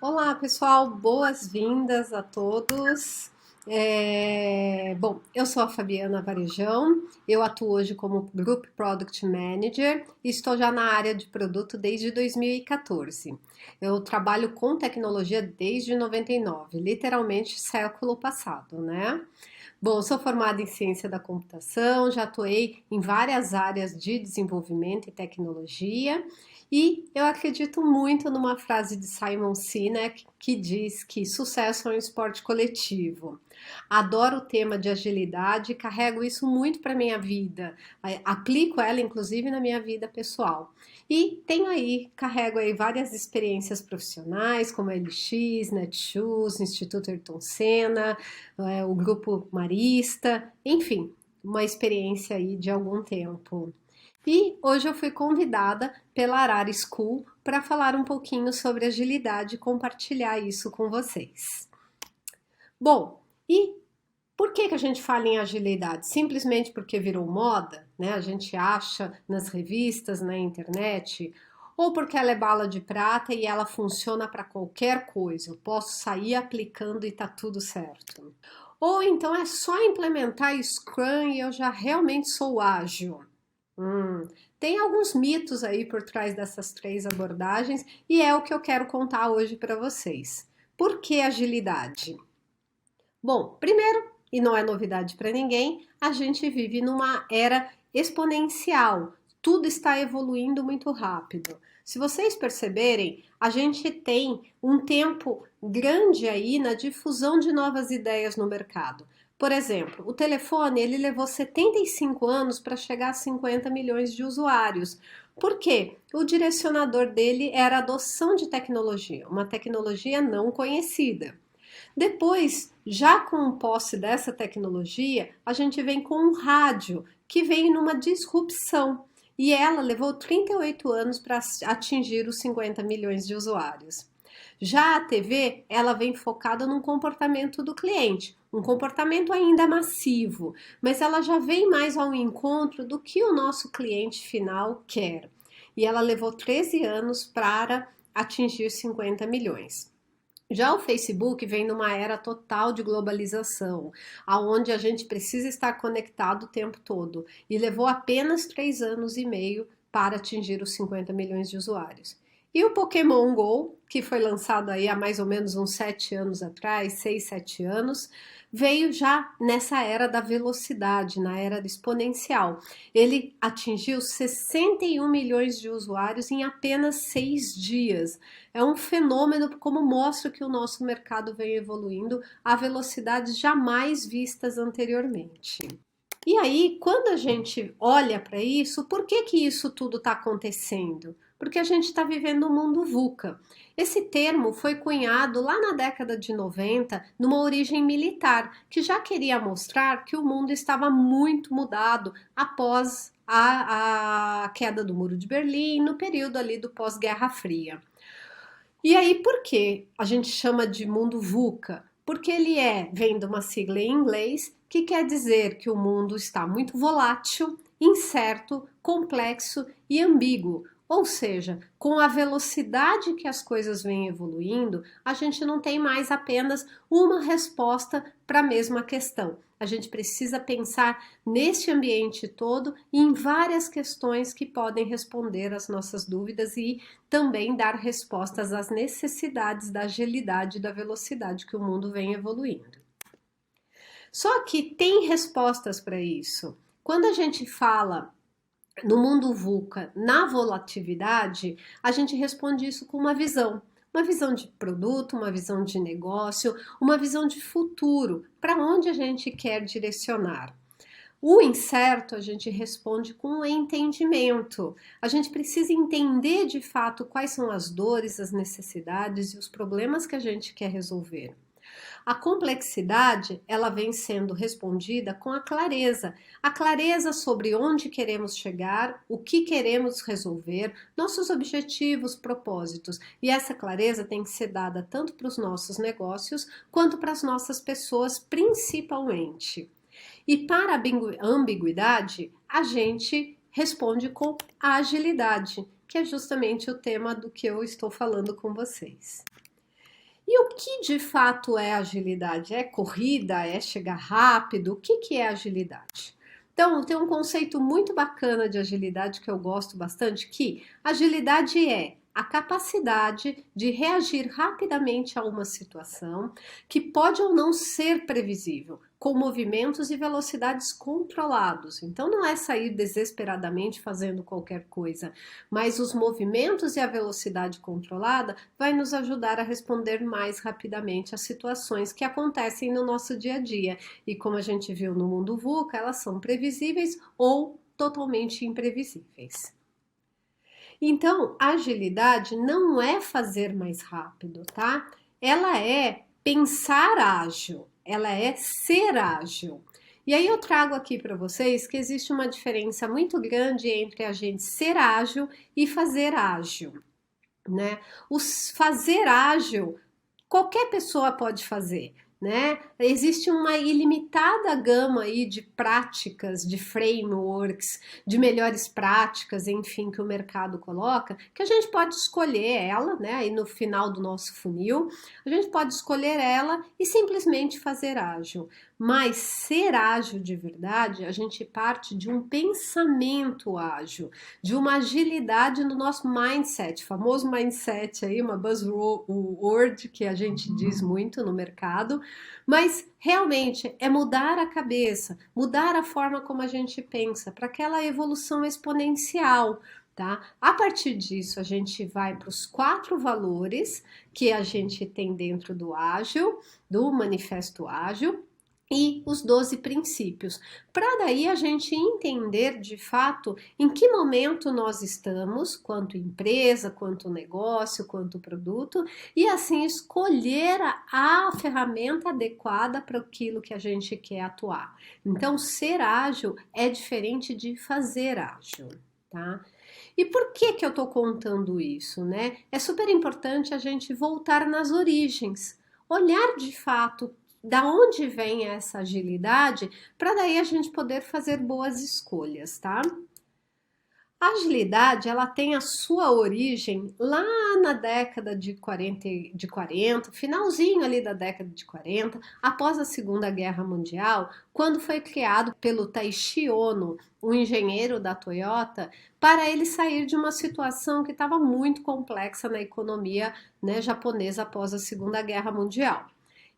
Olá, pessoal, boas-vindas a todos. Bom, eu sou a Fabiana Varejão, eu atuo hoje como Group Product Manager e estou já na área de produto desde 2014. Eu trabalho com tecnologia desde 99, literalmente século passado, né? Bom, sou formada em ciência da computação, já atuei em várias áreas de desenvolvimento e tecnologia, e eu acredito muito numa frase de Simon Sinek que diz que sucesso é um esporte coletivo. Adoro o tema de agilidade, carrego isso muito para minha vida, aplico ela inclusive na minha vida pessoal. E carrego aí várias experiências profissionais, como a LX, Netshoes, Instituto Ayrton Senna, o Grupo Marista, enfim, uma experiência aí de algum tempo. E hoje eu fui convidada pela Arara School para falar um pouquinho sobre agilidade e compartilhar isso com vocês. Bom, e por que a gente fala em agilidade? Simplesmente porque virou moda, né? A gente acha nas revistas, na internet, ou porque ela é bala de prata e ela funciona para qualquer coisa. Eu posso sair aplicando e tá tudo certo. Ou então é só implementar Scrum e eu já realmente sou ágil. Hum, Tem alguns mitos aí por trás dessas três abordagens e é o que eu quero contar hoje para vocês. Por que agilidade? Bom, primeiro, e não é novidade para ninguém, a gente vive numa era exponencial. Tudo está evoluindo muito rápido. Se vocês perceberem, a gente tem um tempo grande aí na difusão de novas ideias no mercado. Por exemplo, o telefone ele levou 75 anos para chegar a 50 milhões de usuários. Por quê? O direcionador dele era a adoção de tecnologia, uma tecnologia não conhecida. Depois, já com posse dessa tecnologia, a gente vem com um rádio que vem numa disrupção e ela levou 38 anos para atingir os 50 milhões de usuários. Já a TV, ela vem focada no comportamento do cliente, um comportamento ainda massivo, mas ela já vem mais ao encontro do que o nosso cliente final quer. E ela levou 13 anos para atingir 50 milhões. Já o Facebook vem numa era total de globalização, aonde a gente precisa estar conectado o tempo todo e levou apenas 3 anos e meio para atingir os 50 milhões de usuários. E o Pokémon Go, que foi lançado aí há mais ou menos uns 7 anos atrás, 6, 7 anos, veio já nessa era da velocidade, na era exponencial. Ele atingiu 61 milhões de usuários em apenas 6 dias. É um fenômeno como mostra que o nosso mercado vem evoluindo a velocidades jamais vistas anteriormente. E aí, quando a gente olha para isso, por que isso tudo está acontecendo? Porque a gente está vivendo um mundo VUCA. Esse termo foi cunhado lá na década de 90, numa origem militar, que já queria mostrar que o mundo estava muito mudado após a queda do Muro de Berlim, no período ali do pós-Guerra Fria. E aí, por que a gente chama de mundo VUCA? Porque ele vem de uma sigla em inglês que quer dizer que o mundo está muito volátil, incerto, complexo e ambíguo. Ou seja, com a velocidade que as coisas vêm evoluindo, a gente não tem mais apenas uma resposta para a mesma questão. A gente precisa pensar neste ambiente todo e em várias questões que podem responder às nossas dúvidas e também dar respostas às necessidades da agilidade e da velocidade que o mundo vem evoluindo. Só que tem respostas para isso. Quando a gente fala no mundo VUCA, na volatilidade, a gente responde isso com uma visão de produto, uma visão de negócio, uma visão de futuro, para onde a gente quer direcionar. O incerto a gente responde com o entendimento. A gente precisa entender de fato quais são as dores, as necessidades e os problemas que a gente quer resolver. A complexidade, ela vem sendo respondida com a clareza sobre onde queremos chegar, o que queremos resolver, nossos objetivos, propósitos. E essa clareza tem que ser dada tanto para os nossos negócios quanto para as nossas pessoas, principalmente. E para a ambiguidade, a gente responde com a agilidade, que é justamente o tema do que eu estou falando com vocês. E o que de fato é agilidade? É corrida? É chegar rápido? O que que é agilidade? Então, tem um conceito muito bacana de agilidade que eu gosto bastante, que agilidade é a capacidade de reagir rapidamente a uma situação que pode ou não ser previsível, com movimentos e velocidades controlados. Então, não é sair desesperadamente fazendo qualquer coisa, mas os movimentos e a velocidade controlada vai nos ajudar a responder mais rapidamente às situações que acontecem no nosso dia a dia. E como a gente viu no mundo VUCA, elas são previsíveis ou totalmente imprevisíveis. Então, a agilidade não é fazer mais rápido, tá? Ela é pensar ágil, ela é ser ágil. E aí eu trago aqui para vocês que existe uma diferença muito grande entre a gente ser ágil e fazer ágil, né? O fazer ágil qualquer pessoa pode fazer, né? Existe uma ilimitada gama aí de práticas, de frameworks, de melhores práticas, enfim, que o mercado coloca, que a gente pode escolher ela, né? Aí no final do nosso funil, a gente pode escolher ela e simplesmente fazer ágil. Mas ser ágil de verdade, a gente parte de um pensamento ágil, de uma agilidade no nosso mindset, famoso mindset aí, uma buzzword que a gente diz muito no mercado, mas realmente é mudar a cabeça, mudar a forma como a gente pensa para aquela evolução exponencial. Tá? A partir disso, a gente vai para os 4 valores que a gente tem dentro do ágil, do manifesto ágil, e os 12 princípios, para daí a gente entender de fato em que momento nós estamos, quanto empresa, quanto negócio, quanto produto, e assim escolher a ferramenta adequada para aquilo que a gente quer atuar. Então, ser ágil é diferente de fazer ágil, tá? E por que que eu tô contando isso, né? É super importante a gente voltar nas origens, olhar de fato da onde vem essa agilidade, para daí a gente poder fazer boas escolhas, tá? A agilidade, ela tem a sua origem lá na década de 40, finalzinho ali da década de 40, após a Segunda Guerra Mundial, quando foi criado pelo Taishi Ono, um engenheiro da Toyota, para ele sair de uma situação que estava muito complexa na economia, né, japonesa após a Segunda Guerra Mundial.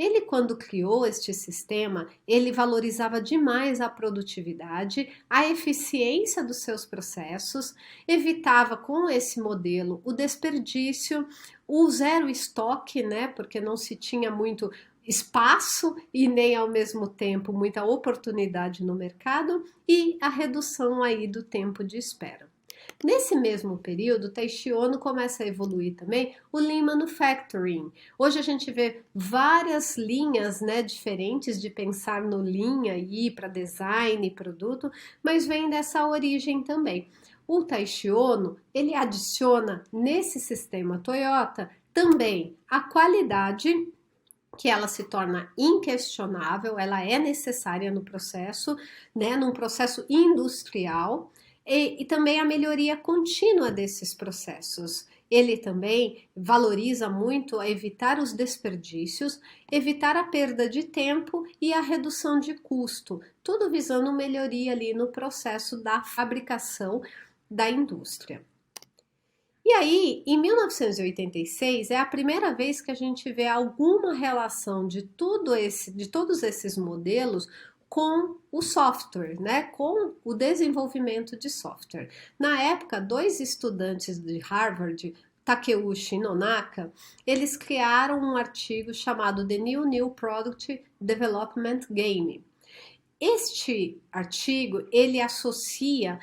Ele, quando criou este sistema, ele valorizava demais a produtividade, a eficiência dos seus processos, evitava com esse modelo o desperdício, o zero estoque, né? Porque não se tinha muito espaço e nem ao mesmo tempo muita oportunidade no mercado e a redução aí do tempo de espera. Nesse mesmo período, Taishi Ono começa a evoluir também o Lean Manufacturing. Hoje a gente vê várias linhas, né, diferentes de pensar no Lean aí para design e produto, mas vem dessa origem também. O Taishi Ono, ele adiciona nesse sistema Toyota também a qualidade, que ela se torna inquestionável, ela é necessária no processo, né, num processo industrial, e também a melhoria contínua desses processos. Ele também valoriza muito a evitar os desperdícios, evitar a perda de tempo e a redução de custo, tudo visando melhoria ali no processo da fabricação da indústria. E aí, em 1986, é a primeira vez que a gente vê alguma relação de todos esses modelos com o software, né? Com o desenvolvimento de software. Na época, 2 estudantes de Harvard, Takeuchi e Nonaka, eles criaram um artigo chamado The New Product Development Game. Este artigo, ele associa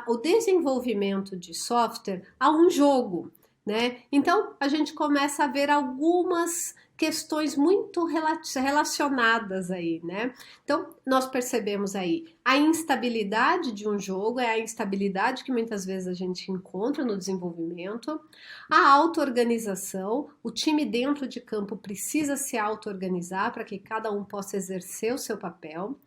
o desenvolvimento de software a um jogo, né? Então, a gente começa a ver algumas questões muito relacionadas aí, né? Então, nós percebemos aí a instabilidade de um jogo, é a instabilidade que muitas vezes a gente encontra no desenvolvimento, a auto-organização, o time dentro de campo precisa se auto-organizar para que cada um possa exercer o seu papel,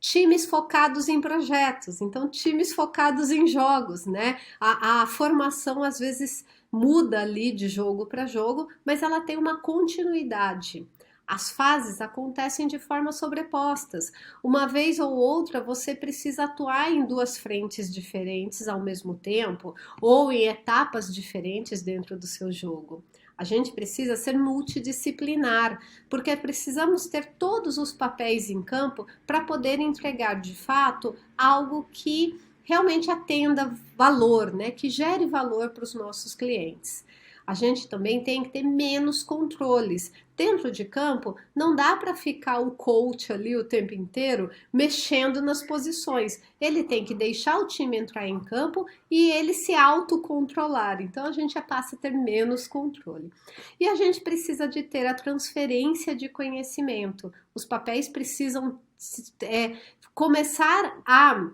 times focados em projetos, então times focados em jogos, né? A formação às vezes muda ali de jogo para jogo, mas ela tem uma continuidade. As fases acontecem de formas sobrepostas. Uma vez ou outra você precisa atuar em duas frentes diferentes ao mesmo tempo ou em etapas diferentes dentro do seu jogo. A gente precisa ser multidisciplinar, porque precisamos ter todos os papéis em campo para poder entregar de fato algo que realmente atenda valor, né? Que gere valor para os nossos clientes. A gente também tem que ter menos controles. Dentro de campo, não dá para ficar o coach ali o tempo inteiro mexendo nas posições. Ele tem que deixar o time entrar em campo e ele se autocontrolar. Então a gente passa a ter menos controle. E a gente precisa de ter a transferência de conhecimento. Os papéis precisam começar a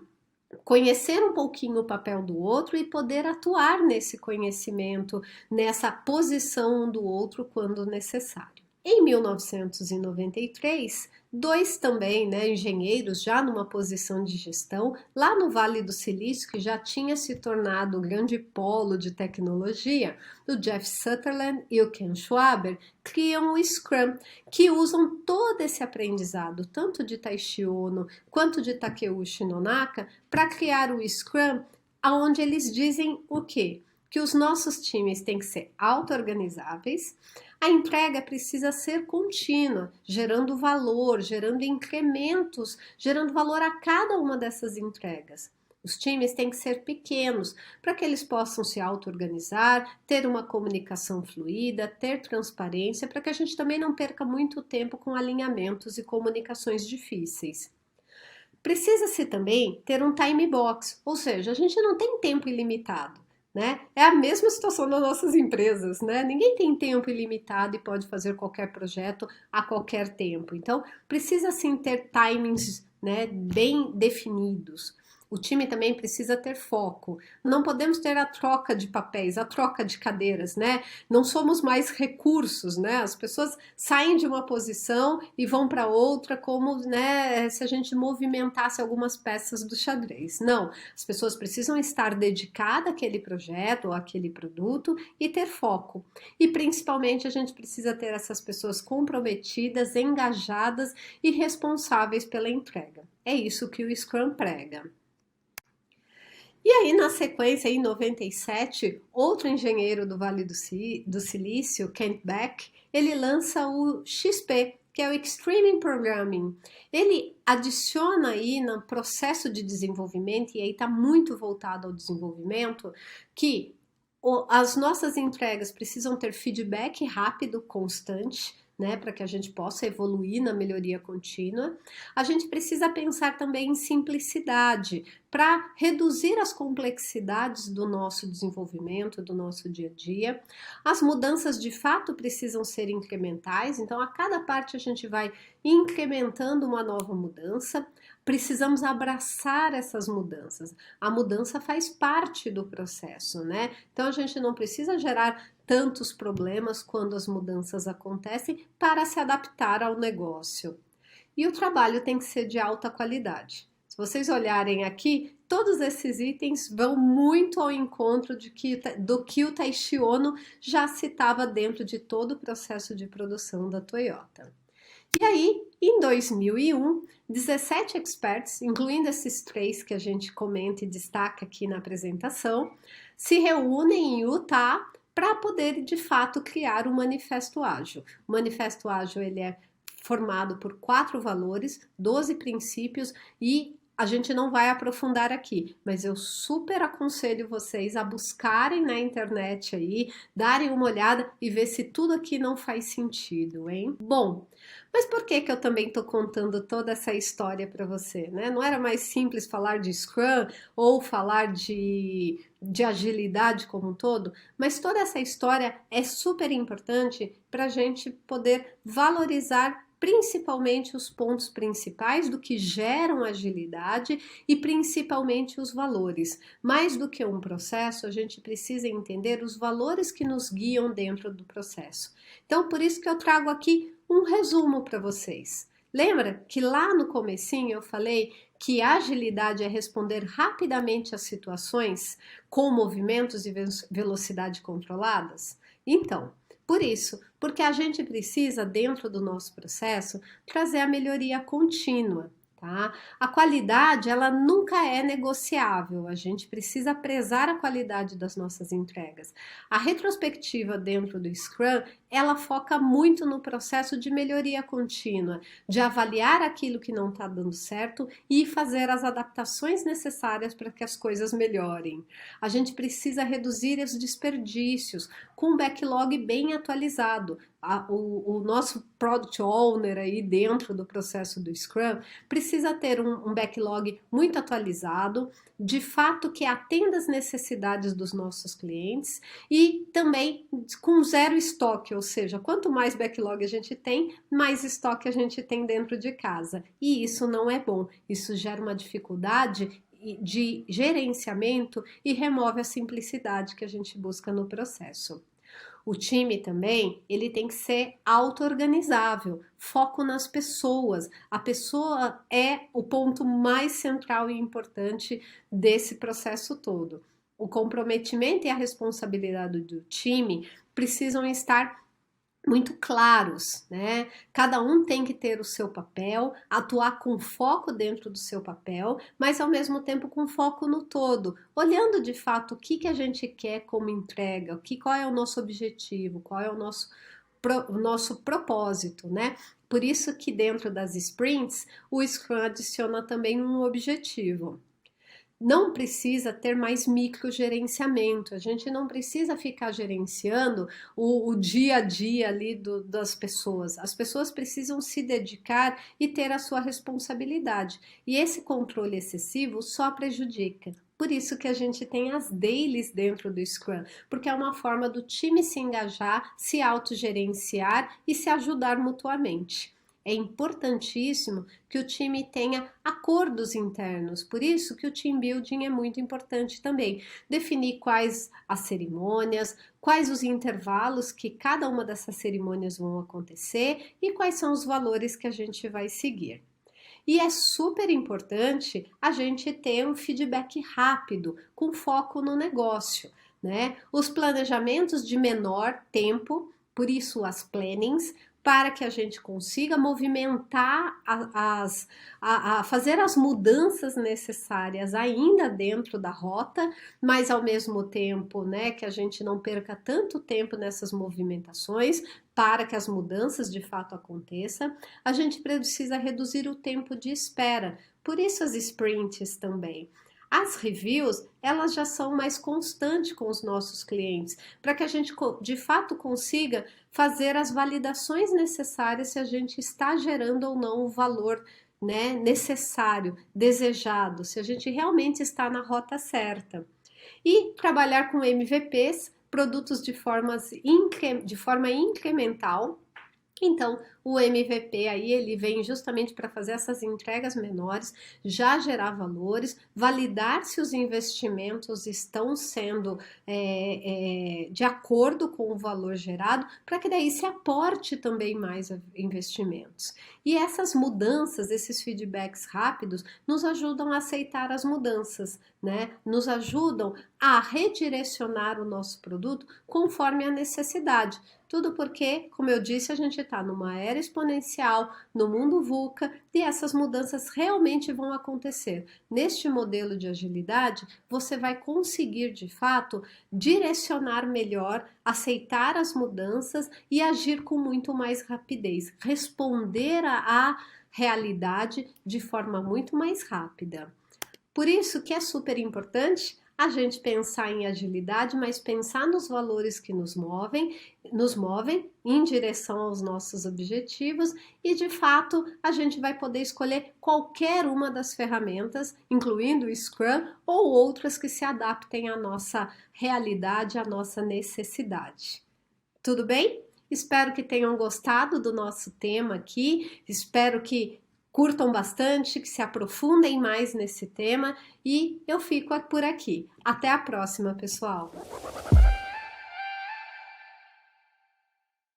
conhecer um pouquinho o papel do outro e poder atuar nesse conhecimento, nessa posição um do outro quando necessário. Em 1993, dois também, né, engenheiros já numa posição de gestão, lá no Vale do Silício, que já tinha se tornado um grande polo de tecnologia, o Jeff Sutherland e o Ken Schwaber, criam o Scrum, que usam todo esse aprendizado, tanto de Taishi Ono quanto de Takeuchi Nonaka, para criar o Scrum, onde eles dizem o quê? Que os nossos times têm que ser auto-organizáveis, a entrega precisa ser contínua, gerando valor, gerando incrementos, gerando valor a cada uma dessas entregas. Os times têm que ser pequenos para que eles possam se auto-organizar, ter uma comunicação fluida, ter transparência, para que a gente também não perca muito tempo com alinhamentos e comunicações difíceis. Precisa-se também ter um time box, ou seja, a gente não tem tempo ilimitado. Né? É a mesma situação das nossas empresas, né? Ninguém tem tempo ilimitado e pode fazer qualquer projeto a qualquer tempo. Então, precisa sim ter timings, né, bem definidos. O time também precisa ter foco. Não podemos ter a troca de papéis, a troca de cadeiras, né? Não somos mais recursos, né? As pessoas saem de uma posição e vão para outra como, né, se a gente movimentasse algumas peças do xadrez. Não, as pessoas precisam estar dedicadas àquele projeto ou àquele produto e ter foco. E principalmente a gente precisa ter essas pessoas comprometidas, engajadas e responsáveis pela entrega. É isso que o Scrum prega. E aí, na sequência, em 97, outro engenheiro do Vale do Silício, Kent Beck, ele lança o XP, que é o Extreme Programming. Ele adiciona aí no processo de desenvolvimento, e aí está muito voltado ao desenvolvimento, que as nossas entregas precisam ter feedback rápido, constante, né, para que a gente possa evoluir na melhoria contínua. A gente precisa pensar também em simplicidade, para reduzir as complexidades do nosso desenvolvimento, do nosso dia a dia. As mudanças de fato precisam ser incrementais, então a cada parte a gente vai incrementando uma nova mudança. Precisamos abraçar essas mudanças. A mudança faz parte do processo, né? Então a gente não precisa gerar tantos problemas quando as mudanças acontecem para se adaptar ao negócio. E o trabalho tem que ser de alta qualidade. Se vocês olharem aqui, todos esses itens vão muito ao encontro do que o Taishi Ono já citava dentro de todo o processo de produção da Toyota. E aí, em 2001, 17 experts, incluindo esses três que a gente comenta e destaca aqui na apresentação, se reúnem em Utah para poder, de fato, criar um manifesto ágil. O manifesto ágil ele é formado por 4 valores, 12 princípios e a gente não vai aprofundar aqui, mas eu super aconselho vocês a buscarem na internet aí, darem uma olhada e ver se tudo aqui não faz sentido, hein? Bom, mas por que eu também estou contando toda essa história para você, né? Não era mais simples falar de Scrum ou falar de agilidade como um todo, mas toda essa história é super importante para a gente poder valorizar principalmente os pontos principais do que geram agilidade e principalmente os valores. Mais do que um processo, a gente precisa entender os valores que nos guiam dentro do processo. Então, por isso que eu trago aqui um resumo para vocês. Lembra que lá no comecinho eu falei que agilidade é responder rapidamente às situações com movimentos e velocidade controladas? Então, por isso, porque a gente precisa, dentro do nosso processo, trazer a melhoria contínua. Tá? A qualidade, ela nunca é negociável, a gente precisa prezar a qualidade das nossas entregas. A retrospectiva dentro do Scrum, ela foca muito no processo de melhoria contínua, de avaliar aquilo que não está dando certo e fazer as adaptações necessárias para que as coisas melhorem. A gente precisa reduzir os desperdícios com um backlog bem atualizado. O nosso Product Owner aí dentro do processo do Scrum precisa ter um backlog muito atualizado, de fato que atenda às necessidades dos nossos clientes e também com zero estoque, ou seja, quanto mais backlog a gente tem, mais estoque a gente tem dentro de casa. E isso não é bom, isso gera uma dificuldade de gerenciamento e remove a simplicidade que a gente busca no processo. O time também, ele tem que ser auto-organizável, foco nas pessoas. A pessoa é o ponto mais central e importante desse processo todo. O comprometimento e a responsabilidade do time precisam estar muito claros, né? Cada um tem que ter o seu papel, atuar com foco dentro do seu papel, mas ao mesmo tempo com foco no todo, olhando de fato o que a gente quer como entrega, qual é o nosso objetivo, qual é o nosso propósito, né? Por isso que dentro das sprints, o Scrum adiciona também um objetivo. Não precisa ter mais microgerenciamento, a gente não precisa ficar gerenciando o dia a dia ali das pessoas. As pessoas precisam se dedicar e ter a sua responsabilidade. E esse controle excessivo só prejudica. Por isso que a gente tem as dailies dentro do Scrum, porque é uma forma do time se engajar, se autogerenciar e se ajudar mutuamente. É importantíssimo que o time tenha acordos internos, por isso que o team building é muito importante também. Definir quais as cerimônias, quais os intervalos que cada uma dessas cerimônias vão acontecer e quais são os valores que a gente vai seguir. E é super importante a gente ter um feedback rápido, com foco no negócio, né? Os planejamentos de menor tempo, por isso as plannings, para que a gente consiga movimentar, fazer as mudanças necessárias ainda dentro da rota, mas ao mesmo tempo, né, que a gente não perca tanto tempo nessas movimentações para que as mudanças de fato aconteçam. A gente precisa reduzir o tempo de espera, por isso as sprints também. As reviews, elas já são mais constantes com os nossos clientes, para que a gente de fato consiga fazer as validações necessárias se a gente está gerando ou não o valor, né, necessário, desejado, se a gente realmente está na rota certa. E trabalhar com MVPs, produtos de forma incremental. Então, o MVP aí, ele vem justamente para fazer essas entregas menores, já gerar valores, validar se os investimentos estão sendo de acordo com o valor gerado, para que daí se aporte também mais investimentos. E essas mudanças, esses feedbacks rápidos, nos ajudam a aceitar as mudanças, né? Nos ajudam a redirecionar o nosso produto conforme a necessidade. Tudo porque, como eu disse, a gente está numa era exponencial, no mundo VUCA, e essas mudanças realmente vão acontecer. Neste modelo de agilidade, você vai conseguir, de fato, direcionar melhor, aceitar as mudanças e agir com muito mais rapidez, responder à realidade de forma muito mais rápida. Por isso que é super importante a gente pensar em agilidade, mas pensar nos valores que nos movem em direção aos nossos objetivos e, de fato, a gente vai poder escolher qualquer uma das ferramentas, incluindo o Scrum ou outras que se adaptem à nossa realidade, à nossa necessidade. Tudo bem? Espero que tenham gostado do nosso tema aqui, espero que curtam bastante, que se aprofundem mais nesse tema e eu fico por aqui. Até a próxima, pessoal!